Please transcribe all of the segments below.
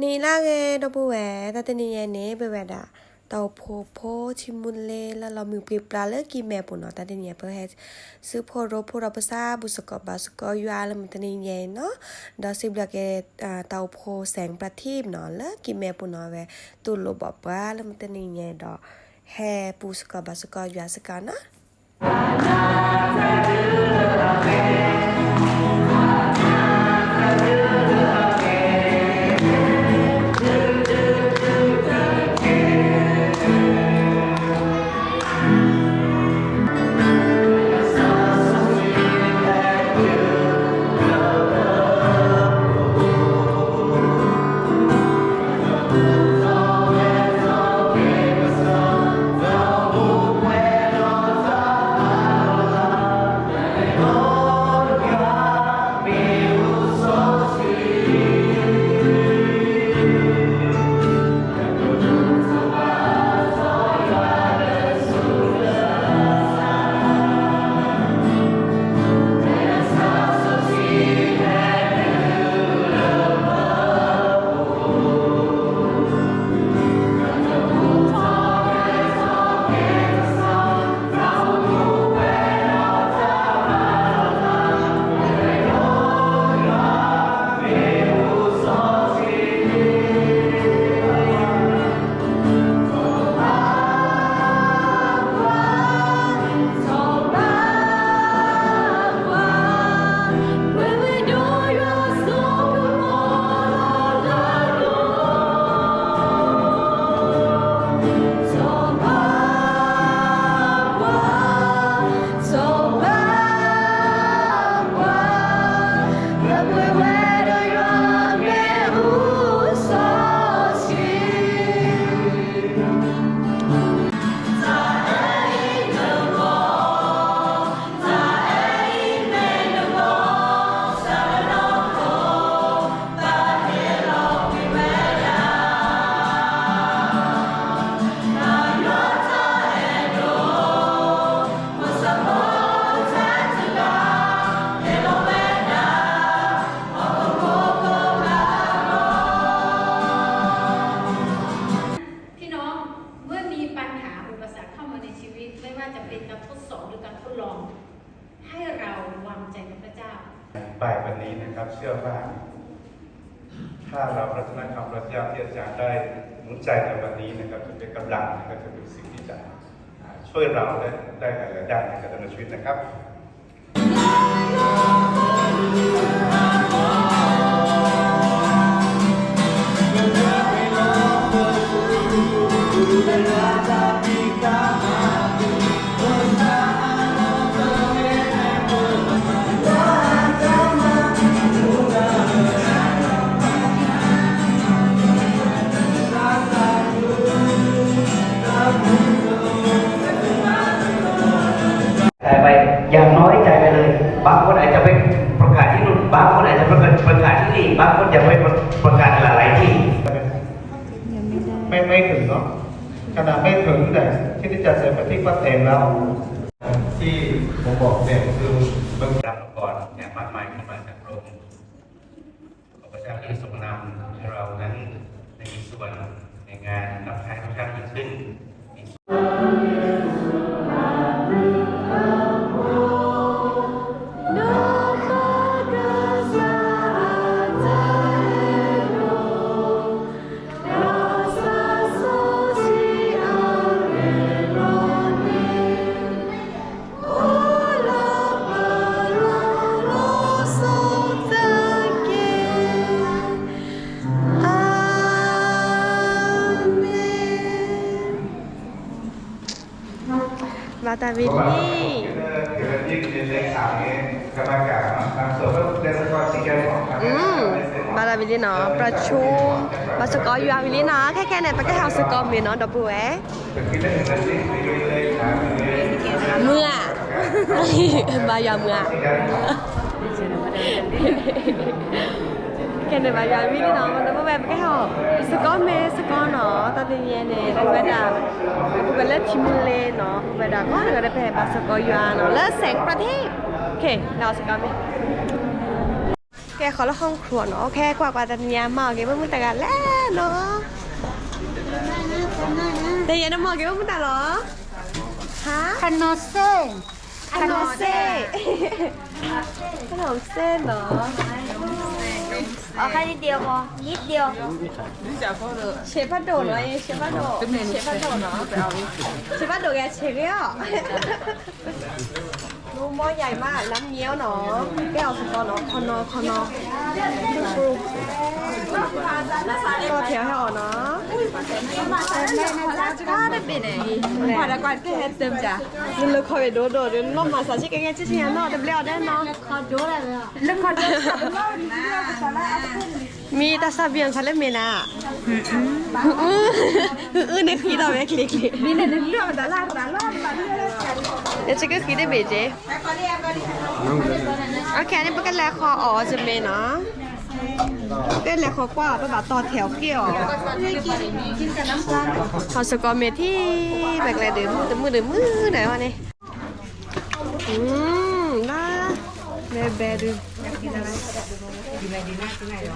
นี่ล่าไงดอกบัวแต่ตอนนี้เนี่ยเปิดอ่ะเตาโพชิมุนเลแล้วเรามีปลีปลาเลิกกินแม่ปุ่นเนาะแต่ตอนนี้เปิดให้ซื้อโพโรโพราภาษาบุษกบาสกอยู่อาแล้วมันตอนนี้เนาะดอกสิบละแกเตาโพแสงประทีปเนาะเลิกกินแม่ปุ่นเนาะเว้ตุลบอกว่าแล้วมันตอนนี้ดอกแฮปุสกบาสกอยู่อาสกานะพี่น้องเมื่อมีปัญหาอุปสรรคเข้ามาในชีวิตไม่ว่าจะเป็นการทดสอบหรือการทดลอง ให้เราวางใจในพระเจ้าบ่ายวันนี้นะครับเชื่อว่าถ้าเราปรารถนาคำพระเจ้าที่อาจารย์ได้หนุนใจในวันนี้นะครับจะเป็นกำลังนะครับจะเป็นสิ่งที่จะช่วยเราได้หลายๆด้านในการดำเนินชีวิตนะครับ แต่ไปอย่างน้อยใจไปเลยบางคนอาจจะไปประกาศที่นู่นบางคนอาจจะประกาศที่นี่บางคนจะไปประกาศหลายๆที่ไม่ถึงเนาะขนาดไม่ถึงแต่ที่จะเสร็จไปที่วัดเต็มแล้วที่ผมบอกเนี่ยคือบางอย่างก่อนเนี่ยมากมายขึ้นมาจากพระองค์ขอพระเจ้าที่ทรงนำให้เรานั้นในส่วนในงานรับใช้พระเจ้ายิ่งขึ้นมาตาวินนี่มาตาวินนี่เนาะประชุมมาสกออยู่อาวินนี่เนาะแค่ไหนไปแค่หาสกอมีเนาะดับเบิลเมื่อมายาเมื่อแค่ไหนมายาวินนี่เนาะมันต้องแบบแค่หอบสกอเมสกอเนาะตอนนี้เนี่ยเวลาเวลาทิมุเลเนาะเวลาก็เราได้ไปบาสกอยูอาเนาะแล้วแสงประเทศโอเคเราสกอเม แกขอละห้องครัวเนาะแค่กว่าตาเนียหมอกแกเพิ่งแต่กันแล้วเนาะแต่ยังน้ำหมอกแกเพิ่งแต่หรอฮะ ขนมเส้น ขนมเส้นขนมเส้นเนาะ เอาแค่นิดเดียวพอนิดเดียว เชฟพัดโดดเนาะเชฟพัดโดดเชฟพัดโดดเนาะเชฟพัดโดดแกเชฟเนี่ยดูหม้อใหญ่มากน้ำเงี้ยวเนาะแก้วสกอเนาะคอนอตัวแถวให้ออกเนาะผ่านก่อนก็เห็นเต็มจ้ะนี่เราคอยโดดน้องมาสาชิกแกที่เชียร์เนาะเต็มเลี้ยวได้เนาะมีตาซาเบียนซาเลเมน่าในขีดเอาไว้คลิกมีในเรื่องแต่ละเดี๋ยวจะก็ขีดได้เบเจโอเคนี่เป็นกันแล้วคออ๋อจะเมเนาะก็แล้วคอกว่าไปแบบต่อแถวเกี่ยวเขาสกอร์เมที่แบบอะไรเดือมือไหนวะนี่น่าแบดู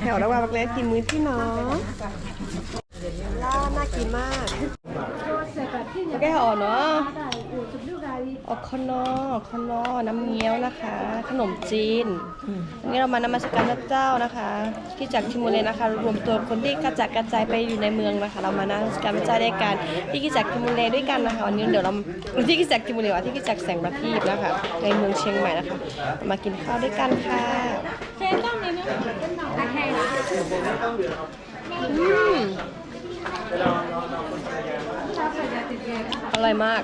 แถวระหว่างแบบกินมื้อที่น้องน่ากินมากแกห่อเนาะออกคอนอน้ำเงี้ยวนะคะ ขนมจีนวันนี้เรามานมัสการพระเจ้านะคะที่จากทิมูเลนะคะรวมตัวคนที่กระจายไปอยู่ในเมืองนะคะเรามานมัสการพระเจ้าด้วยกันที่กิจักทิมูเลด้วยกันนะคะวันนี้เดี๋ยวเราที่กิจักทิมูเลที่กิจักแสงประทีปนะคะในเมืองเชียงใหม่นะคะมากินข้าวด้วยกันค่ะอร่อยมาก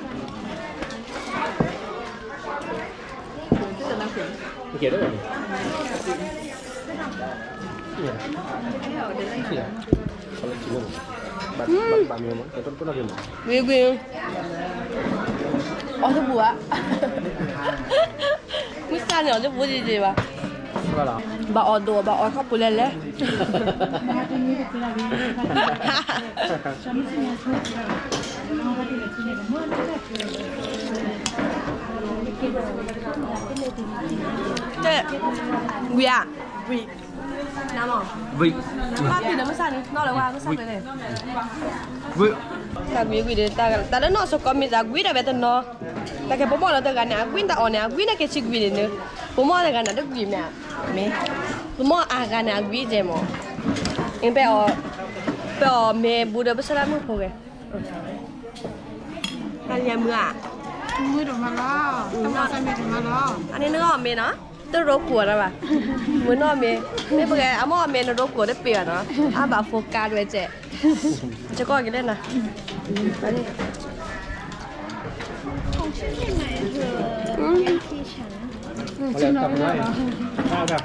เขียนได้ไหมบัตรเมียมั้งแต่ต้นเราเห็นวิวอ๋อจะบัวไม่ทราบเนี่ยจะบัวจริงๆป่ะบ่อดัวบ่อเข้าปุเล่เลยเจ๊วิอ่ะวิน้ำหรอวิถ้าผิดนะไม่ใช่นี่นอกเลยว่าไม่ใช่เลยวิจากวิเดินตากันแต่แล้วนอกสกอมีจากวิได้แบบนั้นเนาะแต่แค่ผมมองแล้วแต่กันเนี่ยวินแต่อ่อนเนี่ยวิน่าแค่ชิควิเนี่ยผมมองแต่กันนะเด็กวิเนี่ยไม่ผมมองอาการเนี่ยวิเจมเองไปอ๋อเมย์บูดาบุษรามุกโผล่อันยังมืออ่ะมือดมาแล้วต้องมาใส่มือดมาแล้วอันนี้นึกออกเมย์เนาะตัวรบกวนอะป่ะมือนอเมย์ไม่เป็นไงอ่ะมอเมย์นรบกวนได้เปลี่ยนเนาะอ่ะแบบโฟกัสไว้เจ๊จะก็กินได้นะไปดิ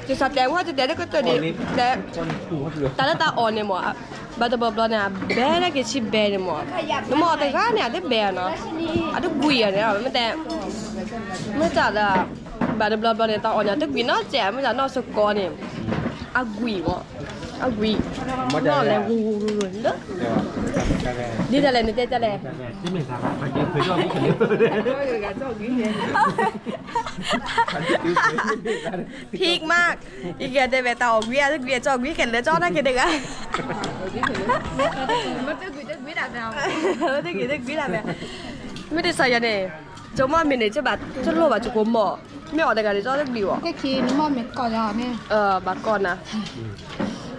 จะสัตว์แดงว่าจะแดงได้ก็ตัวดีแต่ละตาอ่อนเนี่ยหมอบัตรบอลเนี่ยแบนนะกี่ชิบแบนเนี่ยหมอแล้วหมอแต่ก็เนี่ยได้แบนเนาะอ่ะได้กุยอ่ะเนี่ยไม่แต่ไม่จัดอ่ะบัตรบอลเนี่ยตาอ่อนเนี่ยได้กุยน่าแจ๋ไม่จัดน่าสกอร์เนี่ยอ่ะกุยหมออ่ะกุยน่าเลยวูเด้อดีแต่เลยนี่แต่เลยที่ไม่ทราบไปกินเคยชอบกินพีคมากอีกอย่างเดบิวต์ออกวิ่งทุกวิ่งจอกวิ่งเห็นเลยจ้อน่าเกลียดอ่ะมันจะวิ่งแบบไม่ได้ใส่ยันเนี่ยจะมาไม่เนี่ยจะแบบจะรู้ว่าจะกลัวหมอไม่ออกแต่กันเลยจ้อจะบิวอ่ะ ก็คือน้ำมันเม็ดก่อนแล้วเนี่ยบักก่อนนะ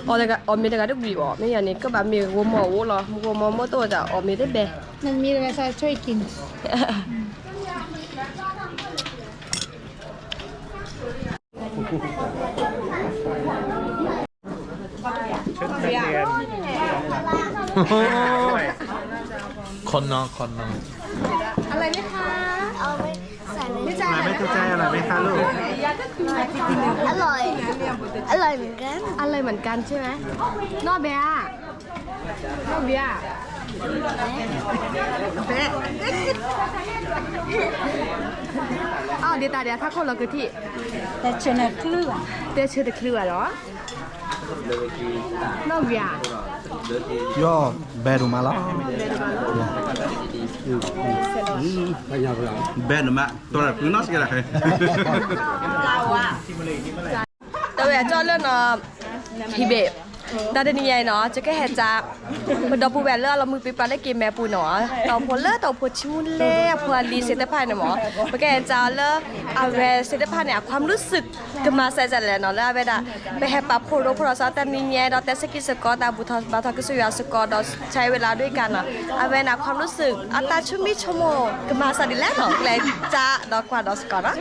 ออกแต่กันออกไม่แต่กันจะบิวอ่ะไม่อย่างนี้ก็แบบมีกลัวหมอวุ้หรอกลัวหมอไม่ตัวจะออกไม่ได้แบบมันมีอะไรช่วยกินคนนออะไรไหมคะเอาไปใส่ไม่จ่าย ไม่เข้าใจอะไรไหมคะลูก อร่อยเหมือนกันอะไรเหมือนกันใช่ไหมนอเบียอ้าวเดี๋ยวถ้าคนเราคือที่แต่เชื่อในคลื่นเดี๋ยวเชื่อแต่คลื่นเหรอน้องเบียย่อแบดูมาแล้วแบดูมาตัวไหนพื้นนอกสิกันเลยเราอะแต่เว แอจอเรื่องเนาะพี่เบตาเดนี่ใหญ่เนาะจะแค่แห่จ้ามันดอกปูแหวนเลือเรามือปีปลาได้กินแม่ปูเนาะเต่าพลเลือเต่าพลชิมุนเล่พลลีเซตพายเนี่ยหมอมันแค่จ้าเลือเอาแวเซตพายเนี่ยความรู้สึกก็มาใส่ใจเลยเนาะแล้วเวลาไปแห่ปลาโพโรโพรซาตานี่ใหญ่เราแต่สกิสกอตาบุทบาทก็สุยาสกอเราใช้เวลาด้วยกันเนาะเอาเวลาความรู้สึกอัตราชั่วมิชั่วโมงก็มาใส่ดีแล้วเนาะเลยจ้าดอกกว่าดอกสกอตนะ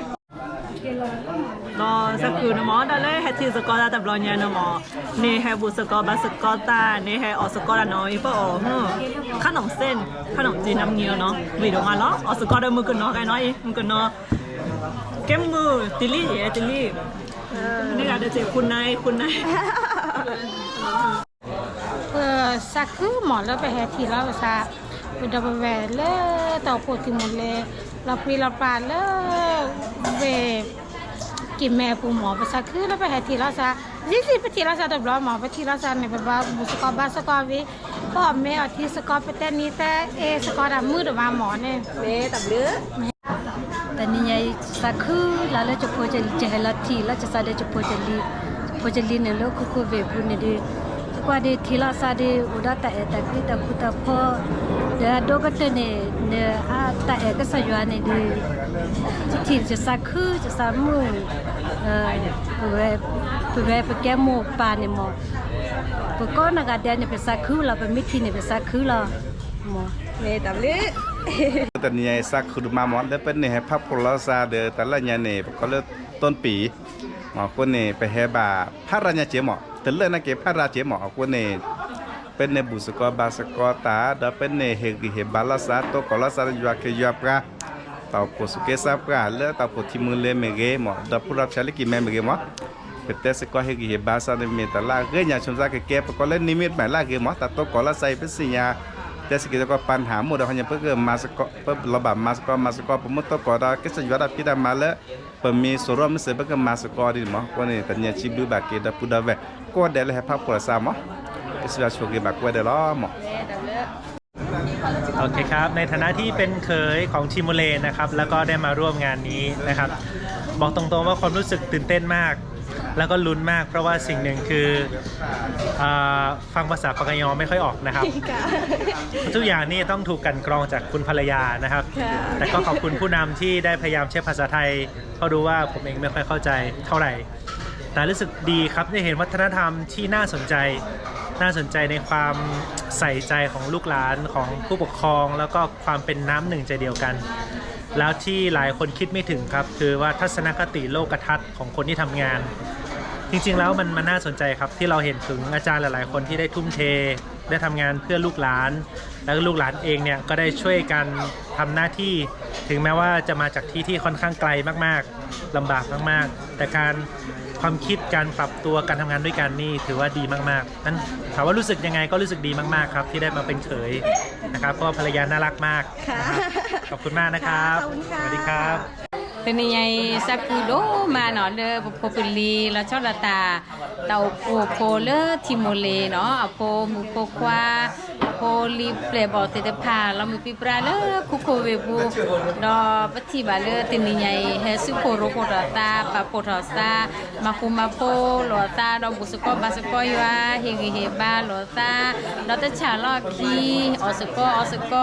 no saku no mo dale he chi skola ta blonya no mo ne he bu skola ba skola ne he o skola no ipo o khanong sen khanong ji nam ngi no wi do ma lo o skola mu ko no kai no i mu ko no kem mu tili ye tili ne ga de che kun nai สักคือหมอแล้วไปแห่ทีแล้วซะไปดับแหวนเลยต่อโพธิมนเลยเราปีเราปลาเลยเวกินแม่ปูหมอไปสักคือแล้วไปแห่ทีแล้วซะยี่ไปทีแล้วซะดับล้อหมอไปทีแล้วซะในบ้านบุษกบ้านสกอวิพ่อแม่เอาที่สกอไปแต่นี้แต่สกอดมือเดี๋ยวมาหมอเนี่ยแม่ตับเลือแต่นี่ไงสักคือแล้วจะโพจะจะให้ละทีแล้วจะซาเดจะโพจะลีเนี่ยแล้วคุเวบุเนี่ยดีกว่าดีทีละซาดีอุดาตะเอตะกีตะคุตะพอเดดอกตะเนี่ยอาตะเอก็สยวนเนี่ยดีที่จะสักคือจะสามูเปแกโมปาเนี่ยหมอปก็นักเดียเนี่ยเป็นสักคือเราเป็นมิทีเนี่ยเป็นสักคือเราหมอเนี่ยตับเลือแต่เนี่ยสักคือมาหมดแล้วเป็นเนี่ยพับโพลาซาเดอแต่ละเนี่ยก็เริ่มต้นปีหมอคนเนี่ยไปแห่บาพระราชเจหมอแต่เรื่องนักเก็บพระราชหมอคนเนี่ยเป็นในบุษกบาสกตาดเป็นในเฮกิเฮบาลาซาโตกอลาซาอยู่อาเกยปราต่อปุสุเกซาปราเลือต่อปุทิมุเลเมเกหมอดผู้รับใช้ลิกิแมเมเกหมอเป็นแต่สกอเฮกิเฮบาซาในเมตลาเกยอย่างชมซาเกเก็บก็เล่นนิมิตหมายลาเกหมอแต่โตกอลาไซเป็นสิญาแต่สกิจก็ปัญหาหมดเราเนี่ยเพื่อเกิดมาสกอเพื่อระบาดมาสกอผมมุตโตกอดาเกษยวัดพิดามาแล้วเปิดมีส่วนร่วมไม่เสร็จเพื่อเกิดมาสกอดีหมอวันนี้แต่เนี่ยชิบดูบาเกดาพูดาเวก็เดี๋ยวเลยให้พักปวดซามอก็สบายช่วยกันบักไว้เดี๋ยวล้อหมอโอเคครับในฐานะที่เป็นเคยของชิมูเลนะครับแล้วก็ได้มาร่วมงานนี้นะครับบอกตรงๆว่าความรู้สึกตื่นเต้นมากแล้วก็ลุ้นมากเพราะว่าสิ่งหนึ่งคือฟังภาษาปากยอไม่ค่อยออกนะครับทุกอย่างนี่ต้องถูกกันกรองจากคุณภรรยานะครับแต่ก็ขอบคุณผู้นำที่ได้พยายามเช็คภาษาไทยเขาดูว่าผมเองไม่ค่อยเข้าใจเท่าไหร่แต่รู้สึกดีครับได้เห็นวัฒนธรรมที่น่าสนใจในความใส่ใจของลูกหลานของผู้ปกครองแล้วก็ความเป็นน้ำหนึ่งใจเดียวกันแล้วที่หลายคนคิดไม่ถึงครับคือว่าทัศนคติโลกทัศน์ของคนที่ทำงานจริงๆแล้วมันน่าสนใจครับที่เราเห็นถึงอาจารย์หลายๆคนที่ได้ทุ่มเทได้ทำงานเพื่อลูกหลานแล้วลูกหลานเองเนี่ยก็ได้ช่วยกันทำหน้าที่ถึงแม้ว่าจะมาจากที่ค่อนข้างไกลมากๆลำบากมากๆแต่ความคิดการปรับตัวการทำงานด้วยกันนี่ถือว่าดีมากๆนั้นถามว่ารู้สึกยังไงก็รู้สึกดีมากๆครับที่ได้มาเป็นเขยนะครับเพราะภรรยาน่ารักมากขอบคุณมากนะครับสวัสดีครับเป็นยังไงสักคือโดมาเนาะเด้อโพปุลีแล้วชอบตาเตาโพเลทิโมเลเนาะโพมุโพควาโพลีเปลบอเตเตพาเรามีปีปราเลคุโคเวบูดอปฏิบัติเลตินิยัยเฮสุโคโรโคตาตาปะโพทอสตามาคุมาโพโลตาดอบุสกอบาสกอยาเฮกิเฮบาโลตาดอตชาลอคีอสก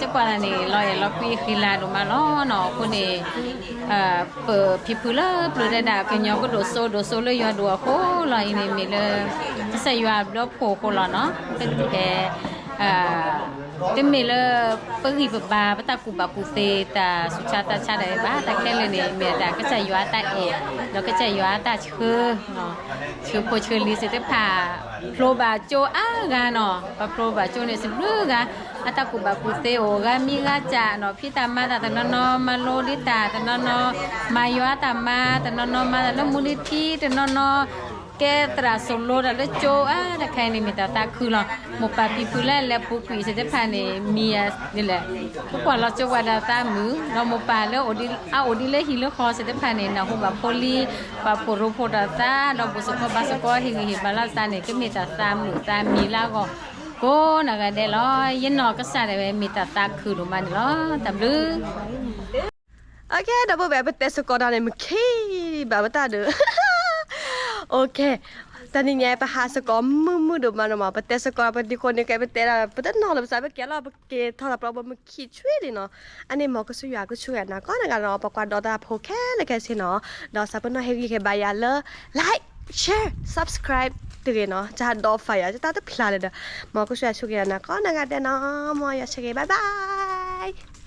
จะกว่านี่ลอยเราปีขีลาดูมาล้อเนาะคนนี้เปิดพิพุเลปลุกได้ด่ากันยอก็โดโซเลยยอดัวโคลอยนี่มีเลยใส่ยาแล้วโผล่โคลอเนาะเป็นแค่เต็มเลยเปิดหีบบาปตากูบากูเซตาสุชาตาชาได้บ้าตาแค่เลยเนี่ยเมียตาก็ใส่ยาตาเอแล้วก็ใส่ยาตาเชื่อเนาะเชื่อโพเชื่อลีเสตพาโปรบาโจกาเนาะโปรบาโจเนี่ยสิบลูกอาตากูบากูเซโอกามีกาจาเนาะพี่ตามาตาตานนอมาโลดิตาตานนอมายาตามาตานนอมาตานมูลิทีตานนอแกตราโซโลดาเลโจแต่ใครนี่มีตาตาคือเราโมปาปีพูเล่และปูกุยเสด็จผ่านเนี่ยมีนี่แหละทุกคนเราจะว่าดาตามือเราโมปาแล้วโอดิเล่ฮิโลคอเสด็จผ่านเนี่ยนะหัวโพลีปาโพโรโพดาตาเราบุษบาสกอฮิฮิบาลาตาเนี่ยก็มีตาตามือตามีแล้วก็นักเดลอยยันนอก็สาได้มีตาตาคือดูมันล้อตามลือโอเคดับเบิลแบบเป็นเตสกอร์ดานในมือขี้แบบตาเด้อ โอเคตอนนี้ไงไปหาสกอร์มือเดี๋ยวมาเนาะไปเตะสกอร์ไปดีคนนี้แกไปเตะแล้วไปเตะนอนแล้วภาษาไปเกล้าไปเกทอดเรามาคิดช่วยเลยเนาะอันนี้หมอก็ช่วยก็ช่วยนะก็ในการเนาะประกวดดอตาโพแค่เลยแค่สิเนาะดอซับเนาะเฮกิแค่บายาเลยไลค์แชร์ subscribe ตื่นเนาะจะดอไฟอ่ะจะตาตะพลาเลยเด้อหมอก็ช่วยนะก็ในการเนาะหมออย่าเชกบายบาย